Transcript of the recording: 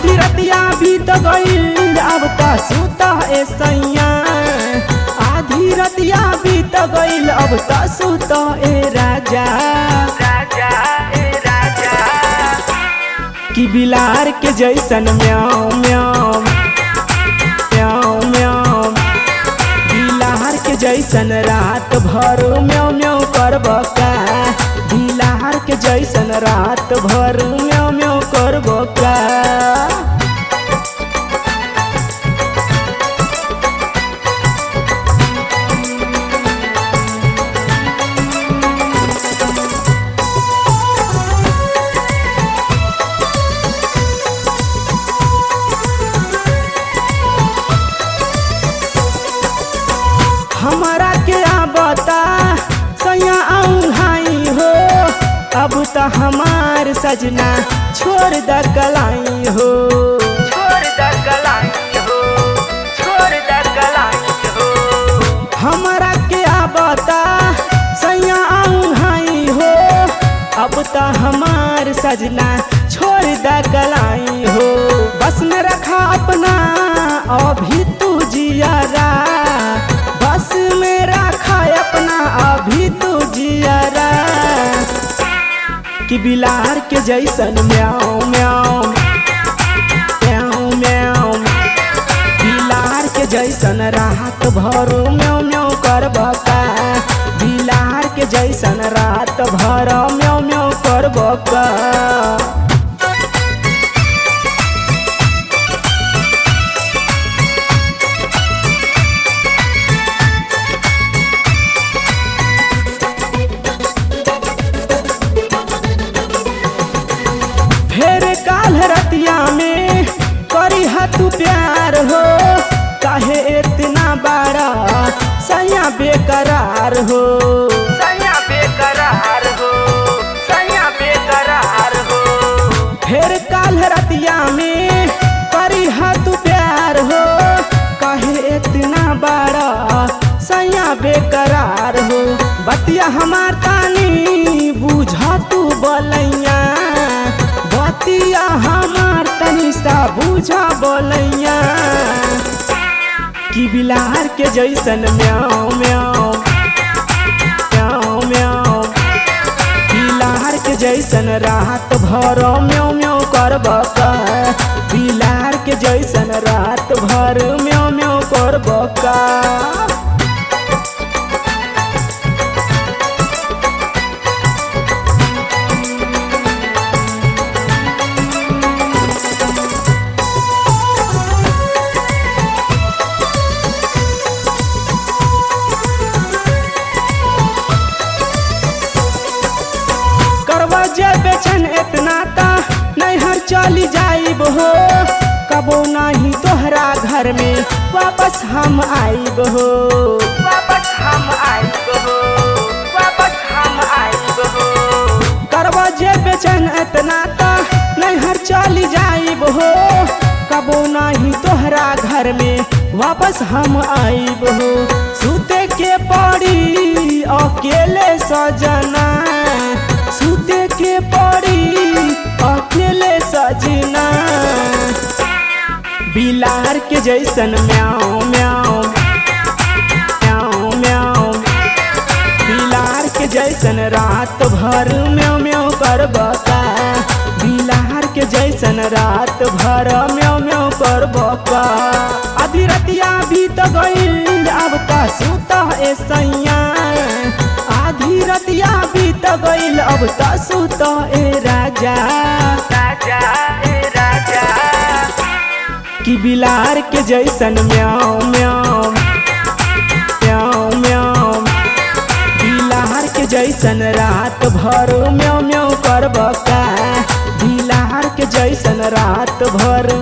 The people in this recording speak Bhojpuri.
आधी रतिया बीत गईल अब त सुता ए सैया, आधी रतिया बीत गईल अब त सुता ए राजा, राजा ए राजा। कि बिलार के जैसन म्याऊ म्याऊ म्याऊ म्याऊ, बिलार के जैसन रात भर म्याऊ म्याऊ करब का, बिलार के जैसन रात भर म्याऊ म्याऊ करब का। हमारा के बता सैया आऊँ हाई हो, अब तो हमार सजना छोड़ द कलाई हो, छोड़ द कलाई हो, छोड़ द कलाई हो। हमारा के बता सैया आऊँ हाई हो, अब तो हमार सजना छोड़ द कलाई हो। बस में रखा अपना अभी तू जियारा, बस में रखा अपना अभी तू जियारा। कि बिलार के जैसन म्याऊ म्याऊ म्याऊ म्याऊ, बिलार के जैसन रात भर म्याऊ म्याऊ करब का, बिलार के जैसन रात भर म्याऊ म्याऊ करब का। फेर काल रतिया में करी तू प्यार हो, काहे इतना बड़ा सैया बेकरार हो, सैया बेकरार हो, सैया बेकरार हो। फेर काल रतिया में करी तू प्यार हो, काहे इतना बड़ा सैया बेकरार हो। बतिया हमार तानी बुझा तू बोलैया, बतिया हमार तनी सा बुझा बोलैया। कि बिलार के जैसन म्याऊ म्याऊ म्याऊ म्याऊ, बिलार के जैसन रात भर म्याऊ म्याऊ करब का, बिलार के जैसन रात भर म्याऊ म्याऊ करब का। करवा जे बेचन इतना ता नैहर चली जाइब हो, कबो नहीं तोहरा घर में वापस हम आइब हो, वापस हम आइब हो, वापस हम आइब हो। करवा जे बेचन इतना ता नैहर चली जाइब हो, कबो नहीं तोहरा घर में वापस हम आइब हो। सुते के पड़ी अकेले सजना, सुते के पड़ी अकेले सजना। बिलार के जैसन म्याऊ म्याऊ म्याऊ म्याऊ, बिलार के जैसन रात भर म्याऊ म्याऊ करब का, बिलार के जैसन रात भर म्याऊ म्याऊ करब का। आधी रतिया बीत गईल अब त सुता ए सैया, आधी रतिया बीत गईल अब त सुता ए राजा, राजा ए राजा। कि बिलार के जैसन म्याऊ म्याऊ म्याऊ म्याऊ, बिलार के जैसन रात भर म्याऊ म्याऊ करब का, बिलार के जैसन रात भर